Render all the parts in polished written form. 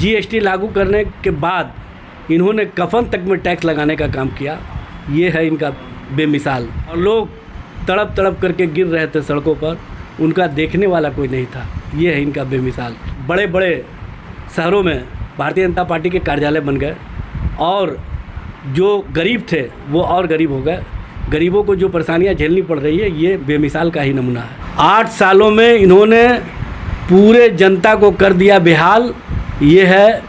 GST लागू करने के बाद इन्होंने कफन तक में टैक्स लगाने का काम किया। ये है इनका बेमिसाल। और लोग तड़प तड़प करके गिर रहे थे सड़कों पर, उनका देखने वाला कोई नहीं था। ये है इनका बेमिसाल। बड़े बड़े शहरों में भारतीय जनता पार्टी के कार्यालय बन गए और जो गरीब थे वो और गरीब हो गए। गरीबों को जो परेशानियां झेलनी पड़ रही है, ये बेमिसाल का ही नमूना है। 8 सालों में इन्होंने पूरे जनता को कर दिया बेहाल। ये है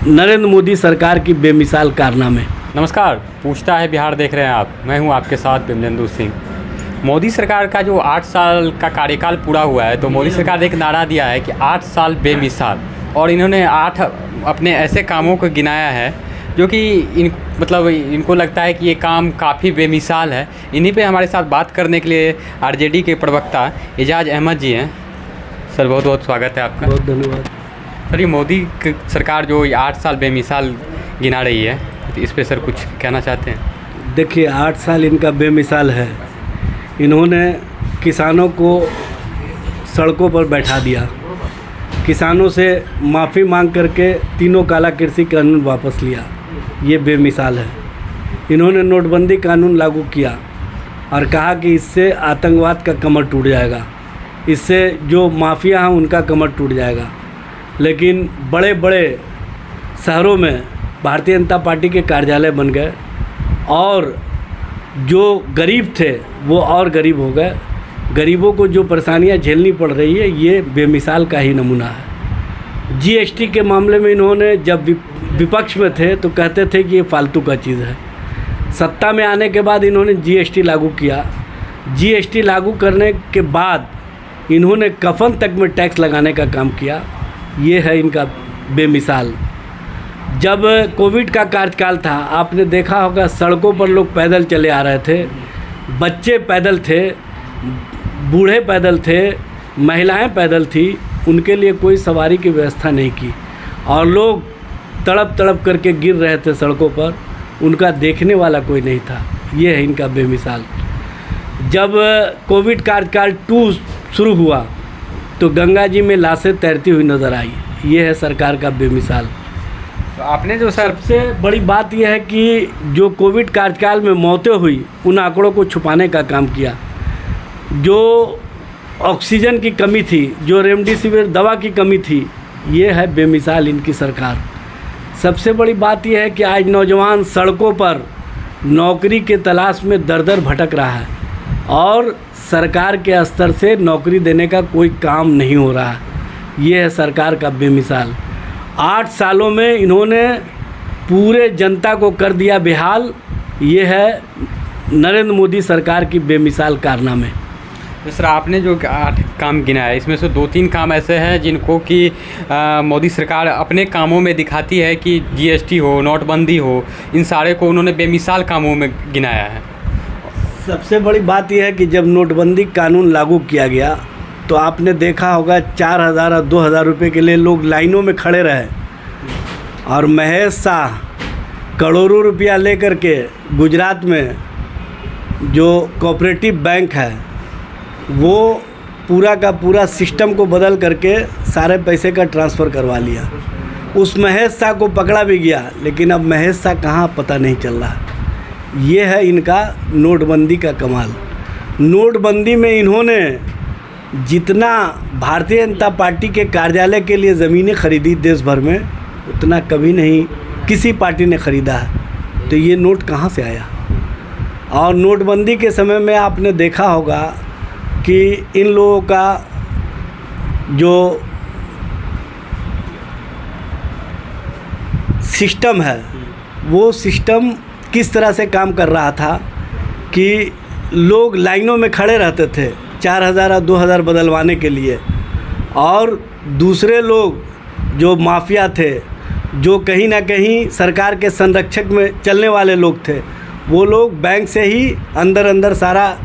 नरेंद्र मोदी सरकार की बेमिसाल कारनामे। नमस्कार, पूछता है बिहार देख रहे हैं आप। मैं हूं आपके साथ बिमलेंदु सिंह। मोदी सरकार का जो 8 साल का कार्यकाल पूरा हुआ है, तो मोदी सरकार ने एक नारा दिया है कि 8 साल बेमिसाल, और इन्होंने 8 अपने ऐसे कामों को गिनाया है जो कि इनको लगता है कि ये काम काफ़ी बेमिसाल है। इन्हीं पे हमारे साथ बात करने के लिए आरजेडी के प्रवक्ता एजाज अहमद जी हैं। सर, बहुत बहुत स्वागत है आपका। बहुत धन्यवाद। सर, ये मोदी सरकार जो 8 साल बेमिसाल गिना रही है, तो इस पर सर कुछ कहना चाहते हैं? देखिए, 8 साल इनका बेमिसाल है। इन्होंने किसानों को सड़कों पर बैठा दिया, किसानों से माफ़ी मांग करके तीनों काला कृषि कानून वापस लिया। ये बेमिसाल है। इन्होंने नोटबंदी कानून लागू किया और कहा कि इससे आतंकवाद का कमर टूट जाएगा, इससे जो माफिया हैं उनका कमर टूट जाएगा। लेकिन बड़े बड़े शहरों में भारतीय जनता पार्टी के कार्यालय बन गए और जो गरीब थे वो और गरीब हो गए। गरीबों को जो परेशानियां झेलनी पड़ रही है, ये बेमिसाल का ही नमूना है। जीएसटी के मामले में इन्होंने जब विपक्ष में थे तो कहते थे कि ये फालतू का चीज़ है। सत्ता में आने के बाद इन्होंने जीएसटी लागू किया। जीएसटी लागू करने के बाद इन्होंने कफन तक में टैक्स लगाने का काम किया। ये है इनका बेमिसाल। जब कोविड का कार्यकाल था, आपने देखा होगा सड़कों पर लोग पैदल चले आ रहे थे, बच्चे पैदल थे, बूढ़े पैदल थे, महिलाएं पैदल थी। उनके लिए कोई सवारी की व्यवस्था नहीं की और लोग तड़प तड़प करके गिर रहे थे सड़कों पर, उनका देखने वाला कोई नहीं था। ये है इनका बेमिसाल। जब कोविड कार्यकाल 2 शुरू हुआ तो गंगा जी में लाशें तैरती हुई नज़र आई। ये है सरकार का बेमिसाल। तो आपने जो सर सबसे बड़ी बात यह है कि जो कोविड कार्यकाल में मौतें हुई, उन आंकड़ों को छुपाने का काम किया। जो ऑक्सीजन की कमी थी, जो रेमडेसिविर दवा की कमी थी, ये है बेमिसाल इनकी सरकार। सबसे बड़ी बात यह है कि आज नौजवान सड़कों पर नौकरी के तलाश में दर दर भटक रहा है और सरकार के स्तर से नौकरी देने का कोई काम नहीं हो रहा है। ये है सरकार का बेमिसाल। 8 सालों में इन्होंने पूरे जनता को कर दिया बेहाल। ये है नरेंद्र मोदी सरकार की बेमिसाल कारनामे। तो सर, आपने जो 8 काम गिनाया, इसमें से 2-3 काम ऐसे हैं जिनको कि मोदी सरकार अपने कामों में दिखाती है कि जीएसटी हो, नोटबंदी हो, इन सारे को उन्होंने बेमिसाल कामों में गिनाया है। सबसे बड़ी बात यह है कि जब नोटबंदी कानून लागू किया गया तो आपने देखा होगा 4,000 और 2,000 रुपये के लिए लोग लाइनों में खड़े रहे और महेश शाह करोड़ों रुपया लेकर के गुजरात में जो कोऑपरेटिव बैंक है, वो पूरा का पूरा सिस्टम को बदल करके सारे पैसे का ट्रांसफ़र करवा लिया। उस महेश शाह को पकड़ा भी गया, लेकिन अब महेश शाह कहाँ पता नहीं चल रहा। ये है इनका नोटबंदी का कमाल। नोटबंदी में इन्होंने जितना भारतीय जनता पार्टी के कार्यालय के लिए ज़मीनें खरीदी देश भर में, उतना कभी नहीं किसी पार्टी ने ख़रीदा है। तो ये नोट कहाँ से आया? और नोटबंदी के समय में आपने देखा होगा कि इन लोगों का जो सिस्टम है, वो सिस्टम किस तरह से काम कर रहा था कि लोग लाइनों में खड़े रहते थे 4,000 और 2,000 बदलवाने के लिए, और दूसरे लोग जो माफिया थे, जो कहीं ना कहीं सरकार के संरक्षक में चलने वाले लोग थे, वो लोग बैंक से ही अंदर अंदर सारा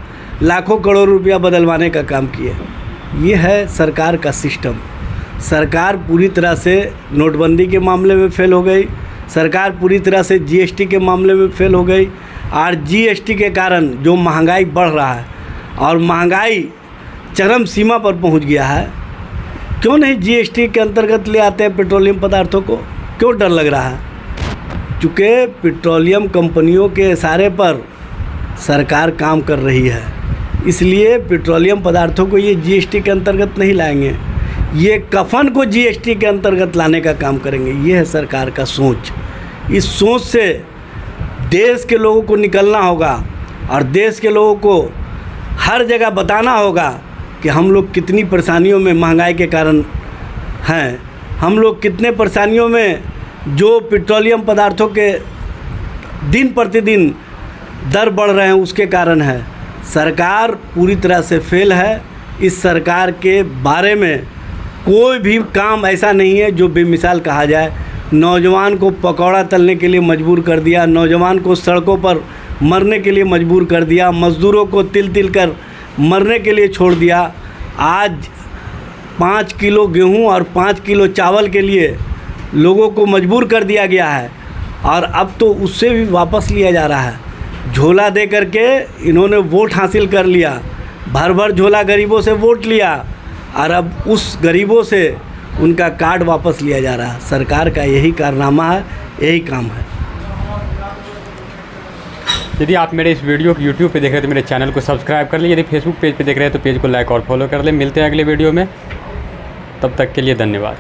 लाखों करोड़ रुपया बदलवाने का काम किए। ये है सरकार का सिस्टम। सरकार पूरी तरह से नोटबंदी के मामले में फेल हो गई, सरकार पूरी तरह से जीएसटी के मामले में फेल हो गई, और जीएसटी के कारण जो महंगाई बढ़ रहा है और महंगाई चरम सीमा पर पहुंच गया है, क्यों नहीं जीएसटी के अंतर्गत ले आते हैं पेट्रोलियम पदार्थों को? क्यों डर लग रहा है? चूँकि पेट्रोलियम कंपनियों के इशारे पर सरकार काम कर रही है, इसलिए पेट्रोलियम पदार्थों को ये जीएसटी के अंतर्गत नहीं लाएंगे, ये कफन को जीएसटी के अंतर्गत लाने का काम करेंगे। ये है सरकार का सोच। इस सोच से देश के लोगों को निकलना होगा और देश के लोगों को हर जगह बताना होगा कि हम लोग कितनी परेशानियों में महंगाई के कारण हैं, हम लोग कितने परेशानियों में जो पेट्रोलियम पदार्थों के दिन प्रतिदिन दर बढ़ रहे हैं उसके कारण है। सरकार पूरी तरह से फेल है। इस सरकार के बारे में कोई भी काम ऐसा नहीं है जो बेमिसाल कहा जाए। नौजवान को पकौड़ा तलने के लिए मजबूर कर दिया, नौजवान को सड़कों पर मरने के लिए मजबूर कर दिया, मज़दूरों को तिल कर मरने के लिए छोड़ दिया। आज 5 किलो गेहूं और 5 किलो चावल के लिए लोगों को मजबूर कर दिया गया है और अब तो उससे भी वापस लिया जा रहा है। झोला दे करके इन्होंने वोट हासिल कर लिया, भर भर झोला गरीबों से वोट लिया और अब उस गरीबों से उनका कार्ड वापस लिया जा रहा है। सरकार का यही कारनामा है, यही काम है। यदि आप मेरे इस वीडियो को यूट्यूब पे देख रहे हैं तो मेरे चैनल को सब्सक्राइब कर लें। यदि फेसबुक पेज पे देख रहे हैं तो पेज को लाइक और फॉलो कर लें। मिलते हैं अगले वीडियो में, तब तक के लिए धन्यवाद।